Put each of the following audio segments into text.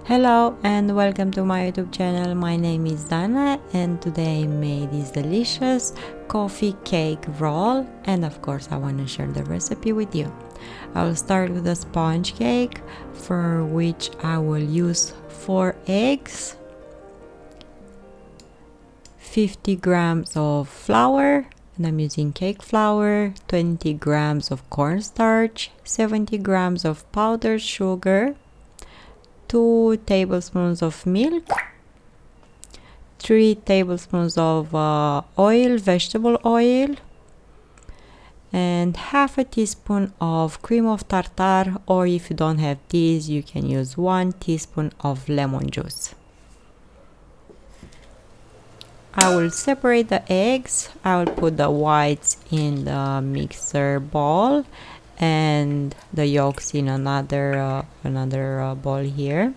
Hello and welcome to my YouTube channel. My name is Dana and today I made this delicious coffee cake roll, and of course I want to share the recipe with you. I will start with a sponge cake, for which I will use 4 eggs, 50 grams of flour, and I'm using cake flour, 20 grams of cornstarch, 70 grams of powdered sugar, 2 tablespoons of milk, 3 tablespoons of oil, vegetable oil, and half a teaspoon of cream of tartar, or if you don't have this, you can use 1 teaspoon of lemon juice. I will separate the eggs. I will put the whites in the mixer bowl and the yolks in another bowl here.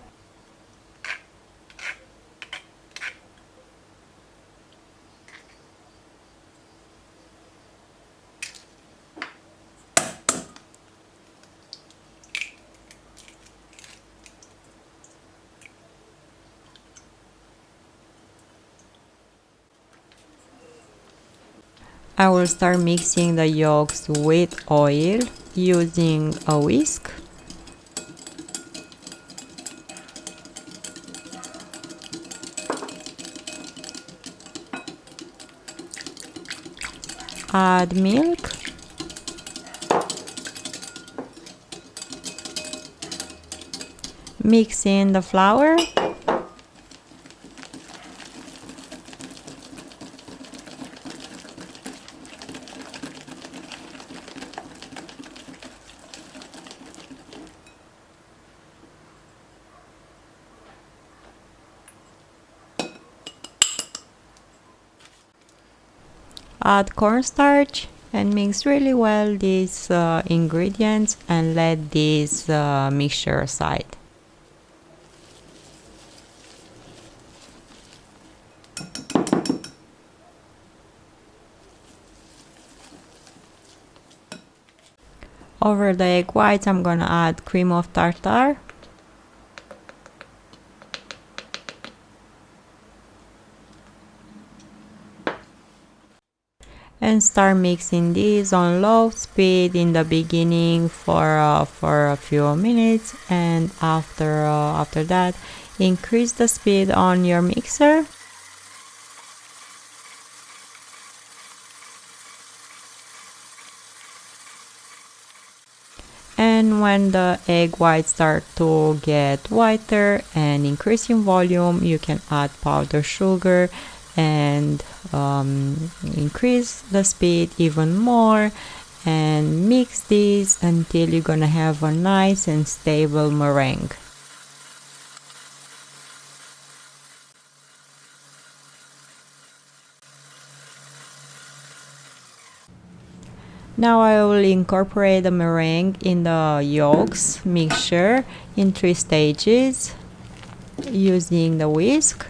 I will start mixing the yolks with oil using a whisk. Add milk, mix in the flour, add cornstarch, and mix really well these ingredients and let this mixture aside. Over the egg whites, I'm gonna add cream of tartar, and start mixing this on low speed in the beginning for a few minutes, and after that increase the speed on your mixer. And when the egg whites start to get whiter and increase in volume, you can add powdered sugar and increase the speed even more, and mix this until you're gonna have a nice and stable meringue. Now I will incorporate the meringue in the yolks mixture in 3 stages using the whisk.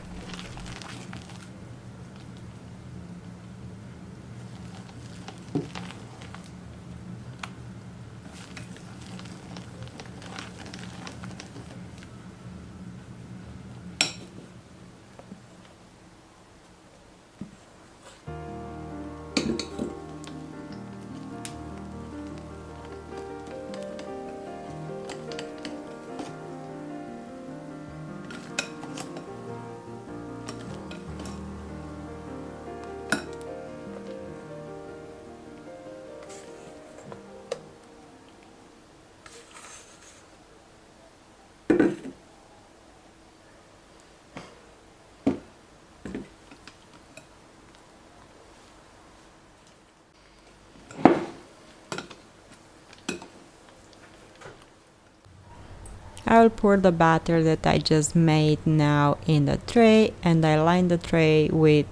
I will pour the batter that I just made now in the tray, and I line the tray with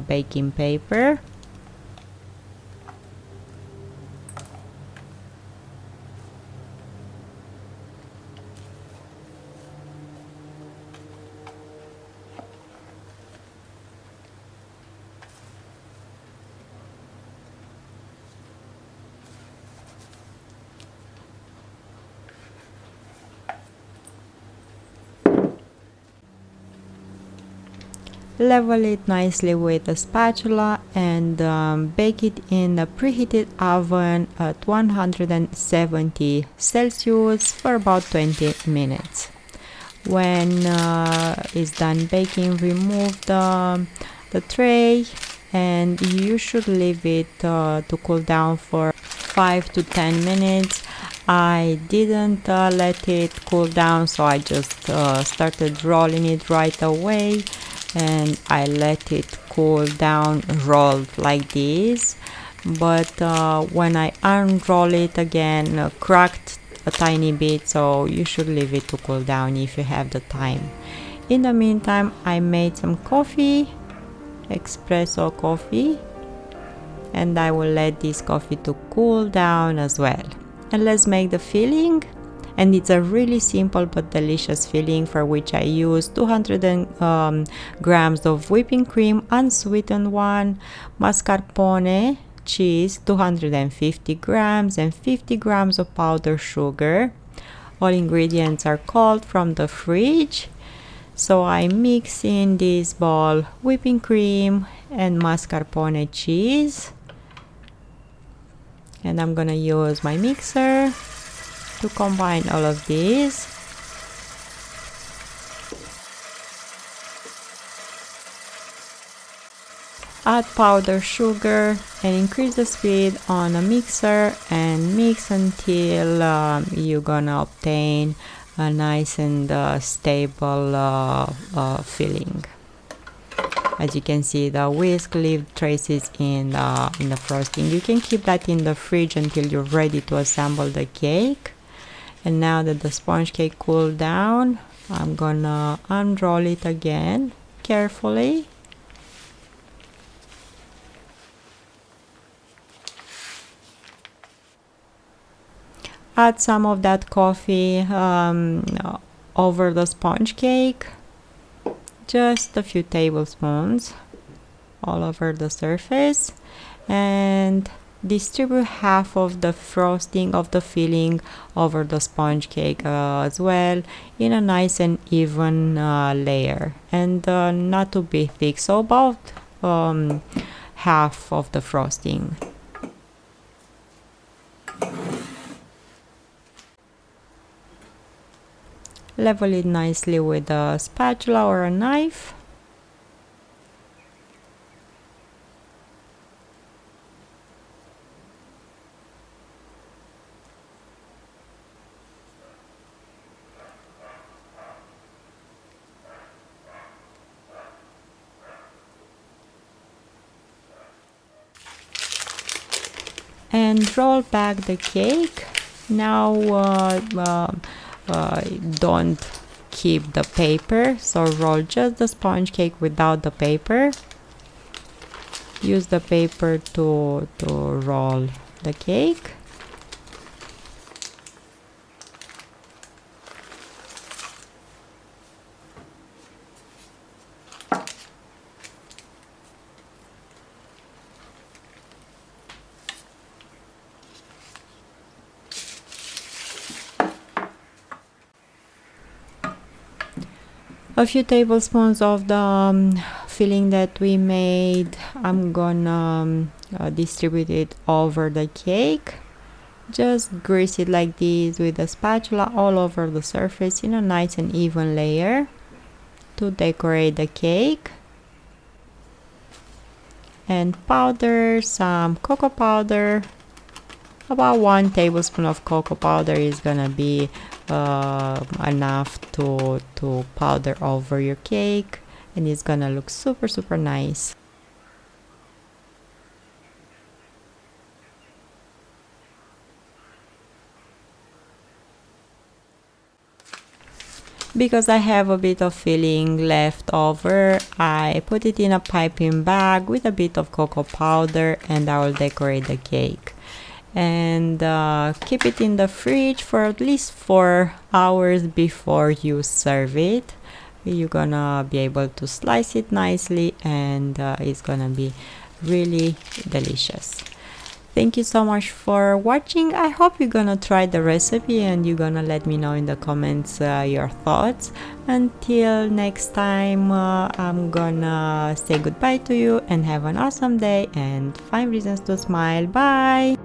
baking paper. Level it nicely with a spatula and bake it in a preheated oven at 170 Celsius for about 20 minutes. When it's done baking, remove the tray, and you should leave it to cool down for 5 to 10 minutes. I didn't let it cool down, so I just started rolling it right away, and I let it cool down rolled like this. But when I unroll it again, cracked a tiny bit, so you should leave it to cool down if you have the time. In the meantime, I made some coffee, espresso coffee, and I will let this coffee to cool down as well. And let's make the filling, and it's a really simple but delicious filling, for which I use 200 grams of whipping cream, unsweetened one, mascarpone cheese 250 grams, and 50 grams of powdered sugar. All ingredients are cold from the fridge. So I mix in this bowl whipping cream and mascarpone cheese, and I'm gonna use my mixer to combine all of these. Add powdered sugar and increase the speed on a mixer and mix until you're gonna obtain a nice and stable filling. As you can see, the whisk leave traces in the frosting. You can keep that in the fridge until you're ready to assemble the cake. And now that the sponge cake cooled down, I'm gonna unroll it again carefully. Add some of that coffee over the sponge cake, just a few tablespoons all over the surface, and distribute half of the frosting of the filling over the sponge cake as well, in a nice and even layer, and not to be thick, so about half of the frosting. Level it nicely with a spatula or a knife. And roll back the cake. Now don't keep the paper, so roll just the sponge cake without the paper. Use the paper to roll the cake. A few tablespoons of the filling that we made, I'm gonna distribute it over the cake. Just grease it like this with a spatula all over the surface in a nice and even layer to decorate the cake. And powder some cocoa powder. About 1 tablespoon of cocoa powder is gonna be enough to powder over your cake, and it's gonna look super nice. Because I have a bit of filling left over, I put it in a piping bag with a bit of cocoa powder, and I will decorate the cake. And keep it in the fridge for at least 4 hours before you serve it. You're gonna be able to slice it nicely, and it's gonna be really delicious. Thank you so much for watching. I hope you're gonna try the recipe and you're gonna let me know in the comments your thoughts. Until next time, I'm gonna say goodbye to you and have an awesome day and find reasons to smile. Bye!